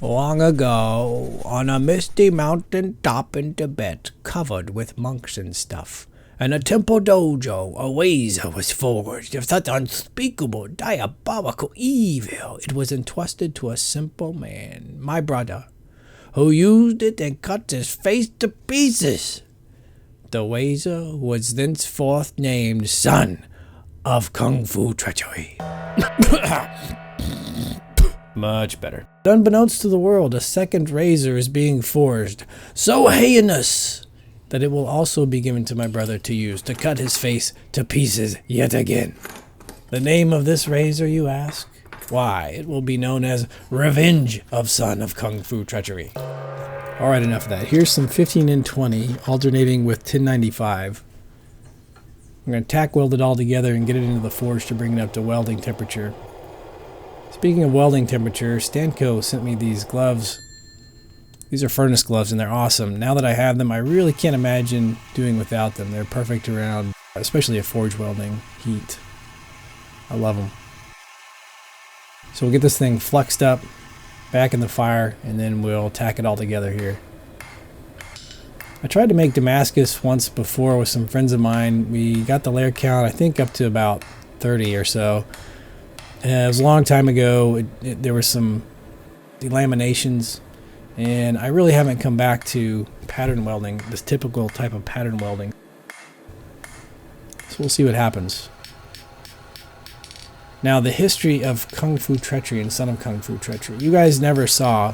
Long ago, on a misty mountain top in Tibet, covered with monks and stuff, in a temple dojo, a razor was forged of such unspeakable, diabolical evil. It was entrusted to a simple man, my brother, who used it and cut his face to pieces. The razor was thenceforth named Son of Kung Fu Treachery. Much better. Unbeknownst to the world, a second razor is being forged, so heinous that it will also be given to my brother to use to cut his face to pieces yet again. The name of this razor, you ask? Why, it will be known as Revenge of Son of Kung Fu Treachery. Alright, enough of that. Here's some 15 and 20, alternating with 1095. I'm going to tack weld it all together and get it into the forge to bring it up to welding temperature. Speaking of welding temperature, Stanco sent me these gloves. These are furnace gloves and they're awesome. Now that I have them, I really can't imagine doing without them. They're perfect around, especially a forge welding heat. I love them. So we'll get this thing fluxed up, back in the fire, and then we'll tack it all together here. I tried to make Damascus once before with some friends of mine. We got the layer count, I think, up to about 30 or so. It was a long time ago. There were some delaminations, and I really haven't come back to pattern welding, this typical type of pattern welding. So we'll see what happens. Now, the history of Kung Fu Treachery and Son of Kung Fu Treachery. You guys never saw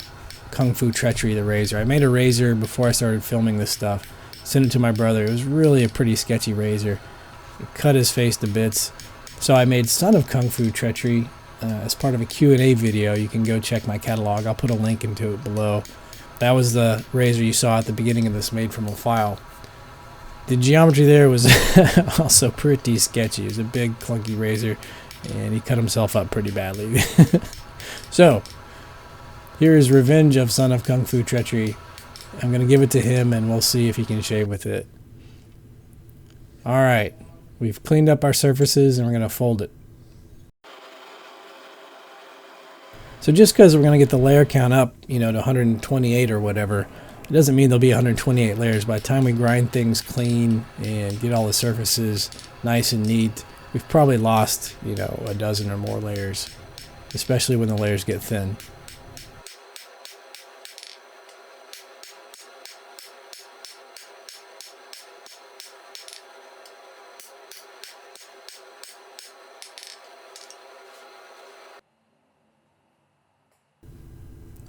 Kung Fu Treachery, the razor. I made a razor before I started filming this stuff. Sent it to my brother. It was really a pretty sketchy razor. It cut his face to bits. So I made Son of Kung Fu Treachery as part of a Q&A video. You can go check my catalog. I'll put a link into it below. That was the razor you saw at the beginning of this made from a file. The geometry there was also pretty sketchy. It was a big clunky razor, and he cut himself up pretty badly. So, here is Revenge of Son of Kung Fu Treachery. I'm going to give it to him, and we'll see if he can shave with it. Alright. We've cleaned up our surfaces and we're going to fold it. So just because we're going to get the layer count up, to 128 or whatever, it doesn't mean there'll be 128 layers. By the time we grind things clean and get all the surfaces nice and neat, we've probably lost, a dozen or more layers, especially when the layers get thin.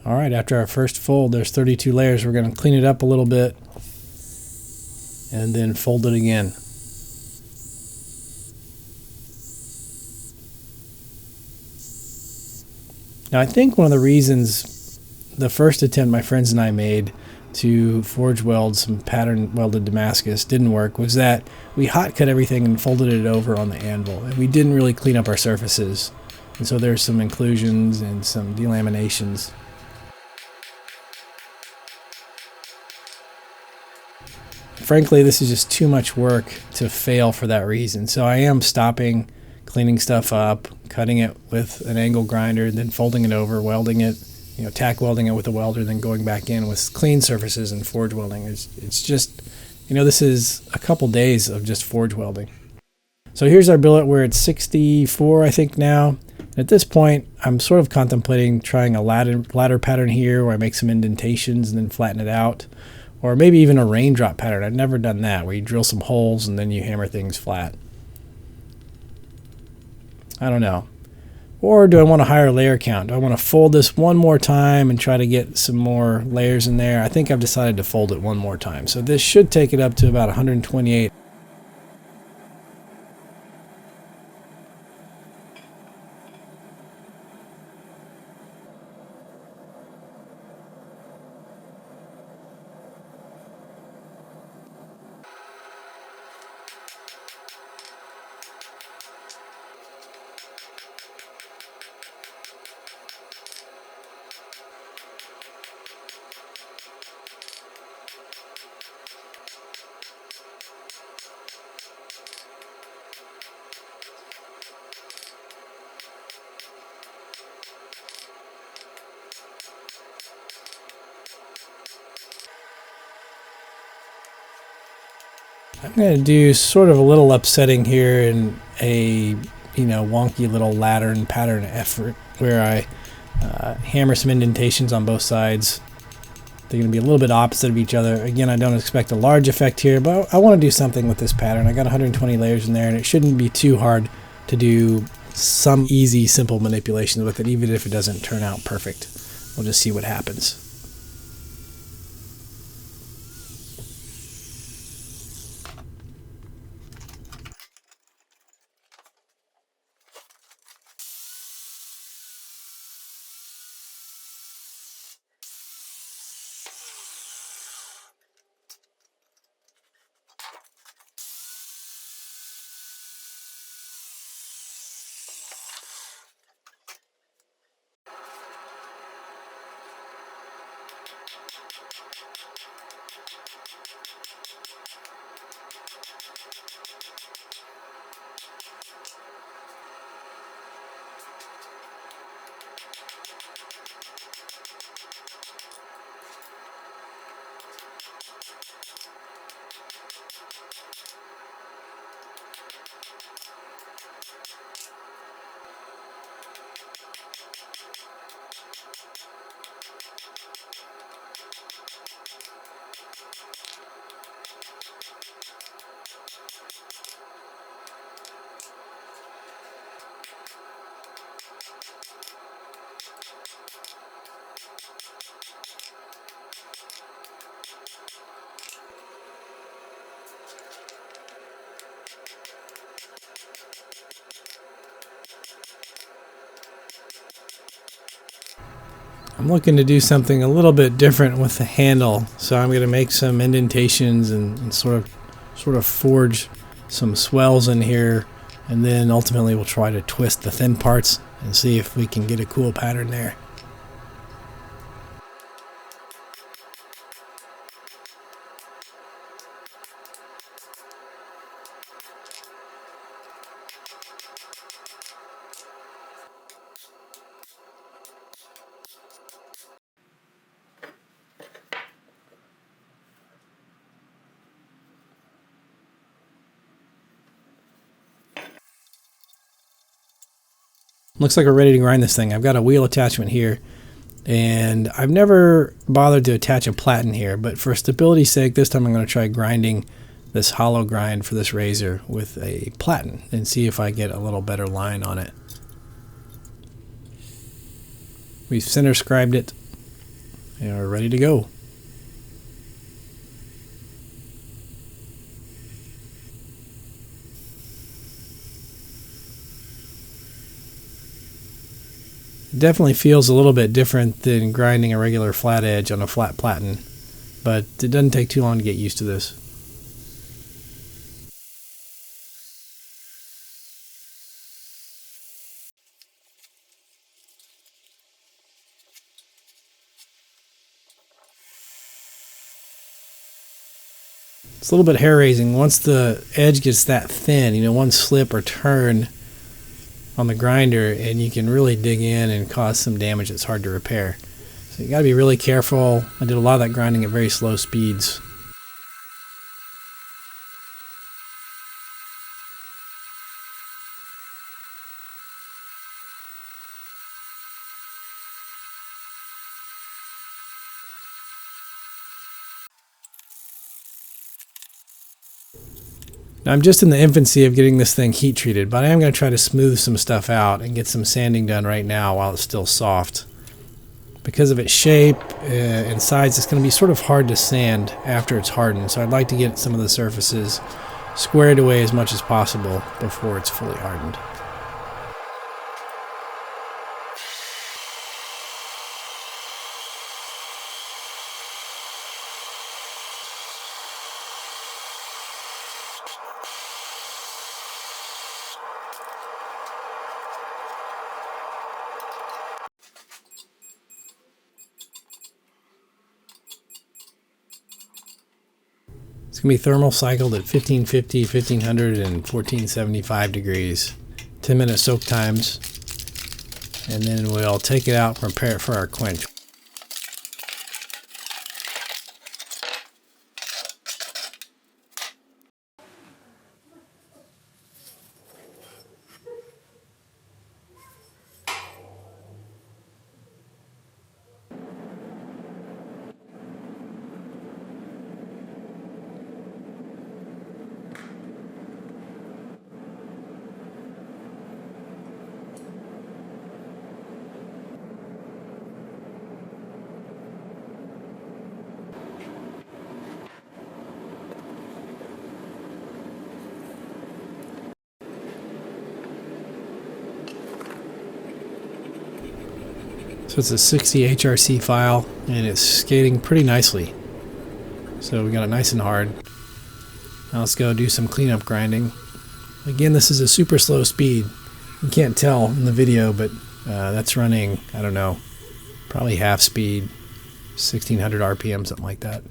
Alright, after our first fold, there's 32 layers. We're going to clean it up a little bit and then fold it again. Now, I think one of the reasons the first attempt my friends and I made to forge weld some pattern welded Damascus didn't work was that we hot cut everything and folded it over on the anvil, and we didn't really clean up our surfaces. And so there's some inclusions and some delaminations. Frankly, this is just too much work to fail for that reason. So I am stopping, cleaning stuff up, cutting it with an angle grinder, then folding it over, welding it, tack welding it with a welder, then going back in with clean surfaces and forge welding. It's just, this is a couple days of just forge welding. So here's our billet where it's 64, I think now. At this point, I'm sort of contemplating trying a ladder pattern here where I make some indentations and then flatten it out. Or maybe even a raindrop pattern. I've never done that, where you drill some holes and then you hammer things flat. I don't know. Or do I want a higher layer count? Do I want to fold this one more time and try to get some more layers in there? I think I've decided to fold it one more time. So this should take it up to about 128. I'm going to do sort of a little upsetting here in a, wonky little lantern pattern effort where I hammer some indentations on both sides. They're going to be a little bit opposite of each other. Again, I don't expect a large effect here, but I want to do something with this pattern. I got 120 layers in there, and it shouldn't be too hard to do some easy, simple manipulations with it, even if it doesn't turn out perfect. We'll just see what happens. I'm looking to do something a little bit different with the handle, so I'm going to make some indentations and sort of forge some swells in here, and then ultimately we'll try to twist the thin parts and see if we can get a cool pattern there. Looks like we're ready to grind this thing. I've got a wheel attachment here, and I've never bothered to attach a platen here, but for stability's sake, this time I'm going to try grinding this hollow grind for this razor with a platen and see if I get a little better line on it. We've center scribed it, and we're ready to go. It definitely feels a little bit different than grinding a regular flat edge on a flat platen, but it doesn't take too long to get used to this. It's a little bit hair raising. Once the edge gets that thin, one slip or turn on the grinder and you can really dig in and cause some damage that's hard to repair. So you got to be really careful. I did a lot of that grinding at very slow speeds. Now, I'm just in the infancy of getting this thing heat treated, but I am going to try to smooth some stuff out and get some sanding done right now while it's still soft. Because of its shape and size, it's going to be sort of hard to sand after it's hardened, so I'd like to get some of the surfaces squared away as much as possible before it's fully hardened. It's going to be thermal cycled at 1550, 1500, and 1475 degrees. 10-minute soak times. And then we'll take it out and prepare it for our quench. So it's a 60 HRC file, and it's skating pretty nicely. So we got it nice and hard. Now let's go do some cleanup grinding. Again, this is a super slow speed. You can't tell in the video, but that's running, I don't know, probably half speed, 1600 RPM, something like that.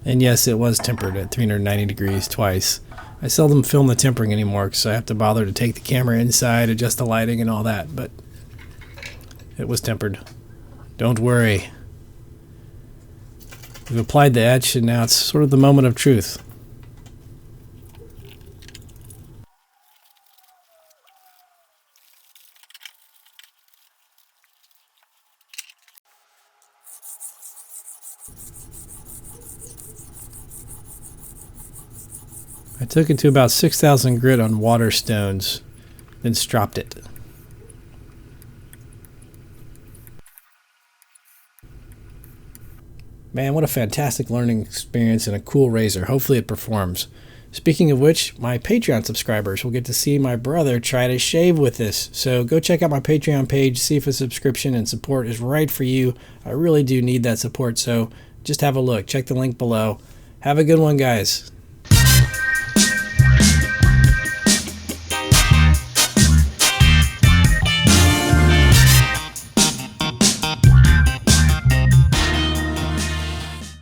And yes, it was tempered at 390 degrees twice. I seldom film the tempering anymore because I have to bother to take the camera inside, adjust the lighting and all that, but it was tempered. Don't worry. We've applied the etch and now it's sort of the moment of truth. I took it to about 6,000 grit on water stones, then stropped it. Man, what a fantastic learning experience and a cool razor. Hopefully it performs. Speaking of which, my Patreon subscribers will get to see my brother try to shave with this. So go check out my Patreon page, see if a subscription and support is right for you. I really do need that support, so just have a look. Check the link below. Have a good one, guys.